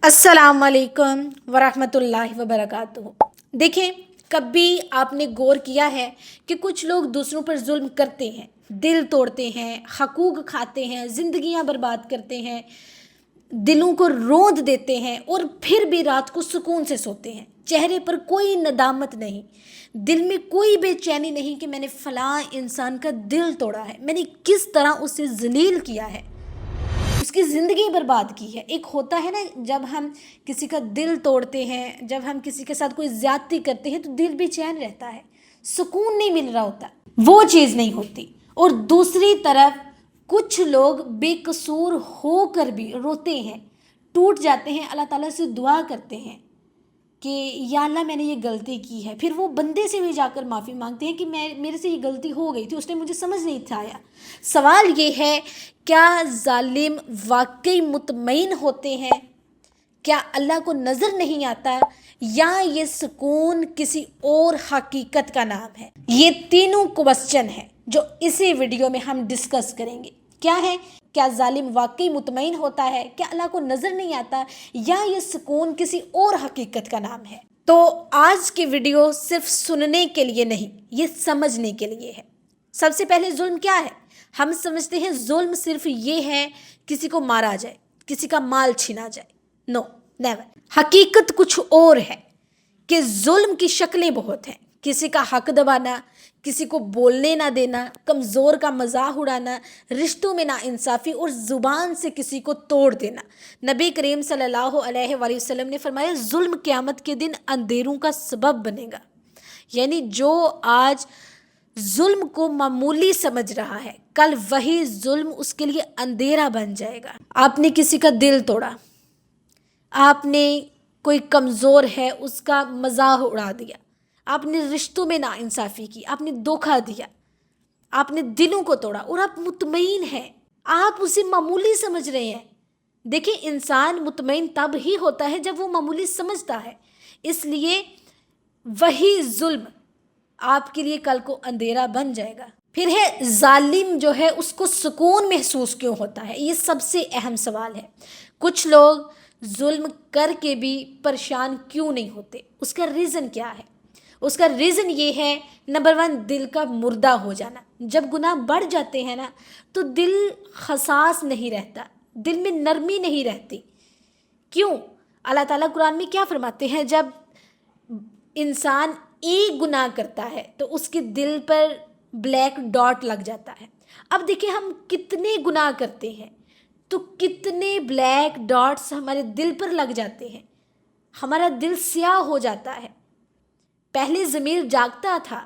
अस्सलाम वालेकुम वरहमतुल्लाहि वबरकातुहू। देखें, कभी आपने गौर किया है कि कुछ लोग दूसरों पर जुल्म करते हैं, दिल तोड़ते हैं, हकूक़ खाते हैं, ज़िंदगियां बर्बाद करते हैं, दिलों को रौंद देते हैं और फिर भी रात को सुकून से सोते हैं। चेहरे पर कोई नदामत नहीं, दिल में कोई बेचैनी नहीं कि मैंने फ़लाँ इंसान का दिल तोड़ा है, मैंने किस तरह उसे ज़लील किया है, उसकी ज़िंदगी बर्बाद की है। एक होता है ना, जब हम किसी का दिल तोड़ते हैं, जब हम किसी के साथ कोई ज़्यादती करते हैं तो दिल बेचैन रहता है, सुकून नहीं मिल रहा होता, वो चीज़ नहीं होती। और दूसरी तरफ कुछ लोग बेकसूर होकर भी रोते हैं, टूट जाते हैं, अल्लाह ताला से दुआ करते हैं कि या अल्लाह मैंने ये गलती की है। फिर वो बंदे से भी जाकर माफ़ी मांगते हैं कि मेरे से ये गलती हो गई थी, उसने मुझे समझ नहीं था आया। सवाल ये है, क्या जालिम वाकई मुतमईन होते हैं? क्या अल्लाह को नज़र नहीं आता, या ये सुकून किसी और हकीकत का नाम है? ये तीनों क्वेश्चन है जो इसी वीडियो में हम डिस्कस करेंगे। क्या है? क्या जालिम वाकई मुतमईन होता है? क्या अल्लाह को नज़र नहीं आता, या ये सुकून किसी और हकीकत का नाम है? तो आज की वीडियो सिर्फ सुनने के लिए नहीं, ये समझने के लिए है। सबसे पहले जुल्म क्या है? हम समझते हैं जुल्म सिर्फ ये है किसी को मारा जाए, किसी का माल छीना जाए। No, never. हकीकत कुछ और है कि जुल्म की शक्लें बहुत हैं। किसी का हक दबाना, किसी को बोलने ना देना, कमज़ोर का मजाक उड़ाना, रिश्तों में नाइंसाफ़ी और ज़ुबान से किसी को तोड़ देना। नबी करीम सल्लल्लाहु अलैहि वसल्लम ने फरमाया, जुल्म क़यामत के दिन अंधेरों का सबब बनेगा। यानी जो आज जुल्म को मामूली समझ रहा है, कल वही जुल्म उसके लिए अंधेरा बन जाएगा। आपने किसी का दिल तोड़ा, आपने कोई कमज़ोर है उसका मजाक उड़ा दिया, आपने रिश्तों में नाइंसाफ़ी की, आपने धोखा दिया, आपने दिलों को तोड़ा और आप मुतमईन हैं, आप उसे मामूली समझ रहे हैं। देखिए, इंसान मुतमईन तब ही होता है जब वो मामूली समझता है। इसलिए वही जुल्म आपके लिए कल को अंधेरा बन जाएगा। फिर है, जालिम जो है उसको सुकून महसूस क्यों होता है? ये सबसे अहम सवाल है। कुछ लोग जुल्म करके भी परेशान क्यों नहीं होते? उसका रीज़न क्या है? उसका रीज़न ये है, नंबर 1, दिल का मुर्दा हो जाना। जब गुनाह बढ़ जाते हैं ना, तो दिल हसास नहीं रहता, दिल में नरमी नहीं रहती। क्यों? अल्लाह ताला कुरान में क्या फरमाते हैं, जब इंसान एक गुनाह करता है तो उसके दिल पर ब्लैक डॉट लग जाता है। अब देखिए, हम कितने गुनाह करते हैं तो कितने ब्लैक डॉट्स हमारे दिल पर लग जाते हैं, हमारा दिल स्याह हो जाता है। पहले ज़मीर जागता था,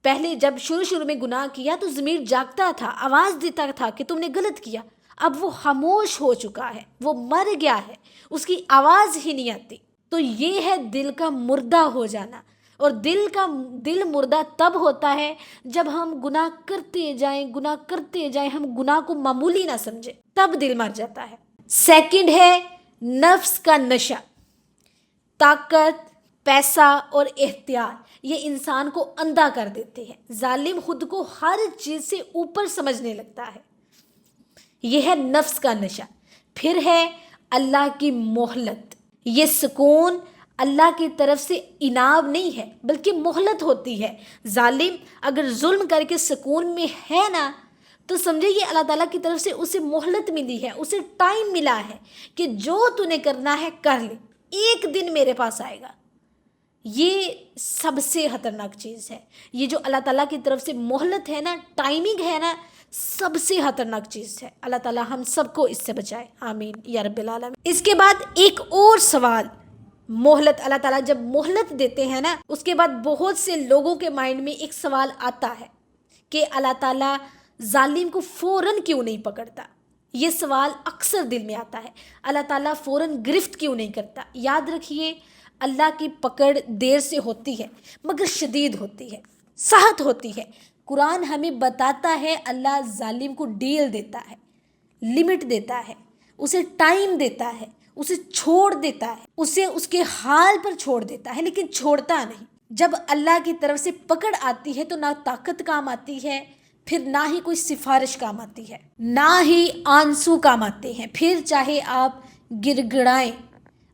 पहले जब शुरू में गुनाह किया तो ज़मीर जागता था, आवाज़ देता था कि तुमने गलत किया। अब वो खामोश हो चुका है, वो मर गया है, उसकी आवाज़ ही नहीं आती। तो ये है दिल का मुर्दा हो जाना। और दिल मुर्दा तब होता है जब हम गुनाह करते जाएं, हम गुनाह को मामूली ना समझें, तब दिल मर जाता है। सेकंड है नफ्स का नशा। ताकत, पैसा और इख्तियार, ये इंसान को अंधा कर देते हैं। जालिम खुद को हर चीज़ से ऊपर समझने लगता है। यह है नफ्स का नशा। फिर है अल्लाह की मोहलत। ये सुकून अल्लाह की तरफ से इनाम नहीं है, बल्कि मोहलत होती है। जालिम अगर जुल्म करके सुकून में है ना, तो समझे ये अल्लाह ताला की तरफ से उसे मोहलत मिली है, उसे टाइम मिला है कि जो तूने करना है कर ले, एक दिन मेरे पास आएगा। ये सबसे खतरनाक चीज़ है। ये जो अल्लाह ताला की तरफ से मोहलत है ना, टाइमिंग है ना, सबसे खतरनाक चीज़ है। अल्लाह ताला हम सबको इससे बचाए, आमीन या रब्बिल आलमीन। इसके बाद एक और सवाल, मोहलत, अल्लाह ताला जब मोहलत देते हैं ना, उसके बाद बहुत से लोगों के माइंड में एक सवाल आता है कि अल्लाह ताला जालिम को फ़ौरन क्यों नहीं पकड़ता? ये सवाल अक्सर दिल में आता है, अल्लाह ताला फ़ौरन गिरफ्त क्यों नहीं करता? याद रखिए, अल्लाह की पकड़ देर से होती है, मगर शदीद होती है, सख्त होती है। कुरान हमें बताता है, अल्लाह जालिम को डील देता है, लिमिट देता है, उसे टाइम देता है, उसे छोड़ देता है, उसे उसके हाल पर छोड़ देता है, लेकिन छोड़ता नहीं। जब अल्लाह की तरफ से पकड़ आती है तो ना ताकत काम आती है, फिर ना ही कोई सिफारिश काम आती है, ना ही आंसू काम आते हैं। फिर चाहे आप گر گڑائیں،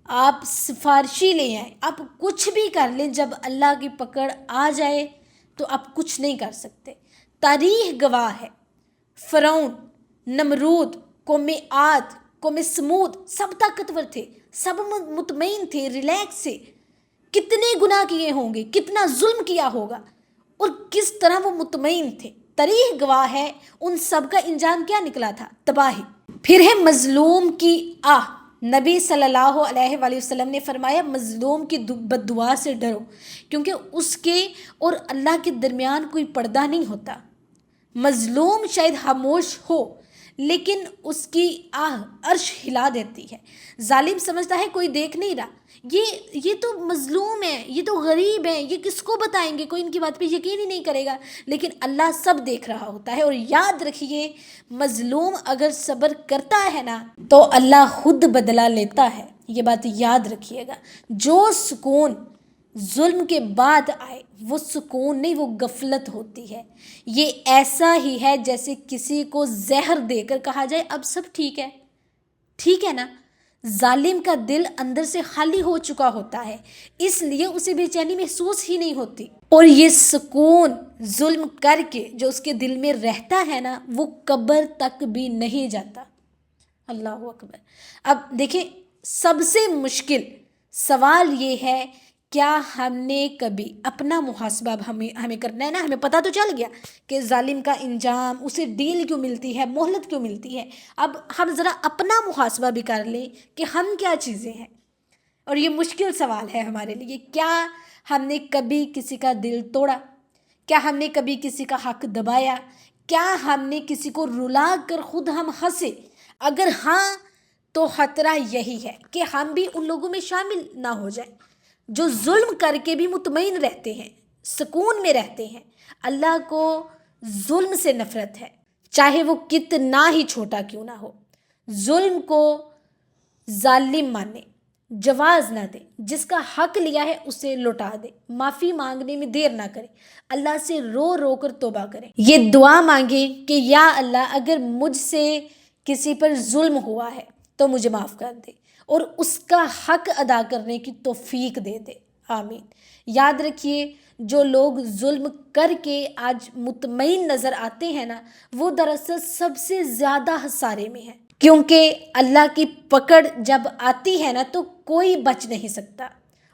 آپ سفارشی لے آئیں، آپ کچھ بھی کر لیں، جب اللہ کی پکڑ آ جائے تو آپ کچھ نہیں کر سکتے۔ تاریخ گواہ ہے، فرعون، نمرود، قوم عاد، قوم سمود، سب طاقتور تھے، سب مطمئن تھے، ریلیکس تھے، کتنے گناہ کیے ہوں گے، کتنا ظلم کیا ہوگا، اور کس طرح وہ مطمئن تھے۔ تاریخ گواہ ہے ان سب کا انجام کیا نکلا تھا؟ تباہی۔ پھر ہے مظلوم کی آہ۔ نبی صلی اللہ علیہ وآلہ وسلم نے فرمایا مظلوم کی بد دعا سے ڈرو، کیونکہ اس کے اور اللہ کے درمیان کوئی پردہ نہیں ہوتا۔ مظلوم شاید خاموش ہو لیکن اس کی آہ عرش ہلا دیتی ہے۔ ظالم سمجھتا ہے کوئی دیکھ نہیں رہا، یہ تو مظلوم ہے، یہ تو غریب ہے، یہ کس کو بتائیں گے، کوئی ان کی بات پہ یقین ہی نہیں کرے گا، لیکن اللہ سب دیکھ رہا ہوتا ہے۔ اور یاد رکھیے مظلوم اگر صبر کرتا ہے نا تو اللہ خود بدلہ لیتا ہے، یہ بات یاد رکھیے گا۔ جو سکون ظلم کے بعد آئے وہ سکون نہیں، وہ غفلت ہوتی ہے۔ یہ ایسا ہی ہے جیسے کسی کو زہر دے کر کہا جائے اب سب ٹھیک ہے، ٹھیک ہے نا۔ ظالم کا دل اندر سے خالی ہو چکا ہوتا ہے، اس لیے اسے بے چینی محسوس ہی نہیں ہوتی، اور یہ سکون ظلم کر کے جو اس کے دل میں رہتا ہے نا وہ قبر تک بھی نہیں جاتا۔ اللہ اکبر۔ اب دیکھیں سب سے مشکل سوال یہ ہے، کیا ہم نے کبھی اپنا محاسبہ ہمیں کرنا ہے نا، ہمیں پتہ تو چل گیا کہ ظالم کا انجام، اسے ڈیل کیوں ملتی ہے، مہلت کیوں ملتی ہے۔ اب ہم ذرا اپنا محاسبہ بھی کر لیں کہ ہم کیا چیزیں ہیں، اور یہ مشکل سوال ہے ہمارے لیے۔ کیا ہم نے کبھی کسی کا دل توڑا؟ کیا ہم نے کبھی کسی کا حق دبایا؟ کیا ہم نے کسی کو رلا کر خود ہم ہنسے؟ اگر ہاں تو خطرہ یہی ہے کہ ہم بھی ان لوگوں میں شامل نہ ہو جائیں جو ظلم کر کے بھی مطمئن رہتے ہیں، سکون میں رہتے ہیں۔ اللہ کو ظلم سے نفرت ہے، چاہے وہ کتنا ہی چھوٹا کیوں نہ ہو۔ ظلم کو ظالم مانے، جواز نہ دے، جس کا حق لیا ہے اسے لوٹا دے، معافی مانگنے میں دیر نہ کرے، اللہ سے رو رو کر توبہ کرے، یہ دعا مانگے کہ یا اللہ اگر مجھ سے کسی پر ظلم ہوا ہے تو مجھے معاف کر دے اور اس کا حق ادا کرنے کی توفیق دے دے، آمین۔ یاد رکھیے جو لوگ ظلم کر کے آج مطمئن نظر آتے ہیں نا وہ دراصل سب سے زیادہ خسارے میں ہیں، کیونکہ اللہ کی پکڑ جب آتی ہے نا تو کوئی بچ نہیں سکتا،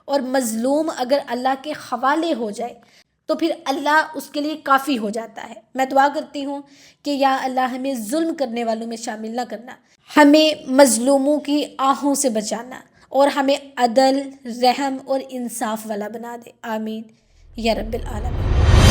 اور مظلوم اگر اللہ کے حوالے ہو جائے تو پھر اللہ اس کے لیے کافی ہو جاتا ہے۔ میں دعا کرتی ہوں کہ یا اللہ ہمیں ظلم کرنے والوں میں شامل نہ کرنا، ہمیں مظلوموں کی آہوں سے بچانا، اور ہمیں عدل، رحم اور انصاف والا بنا دے، آمین یا رب العالمین۔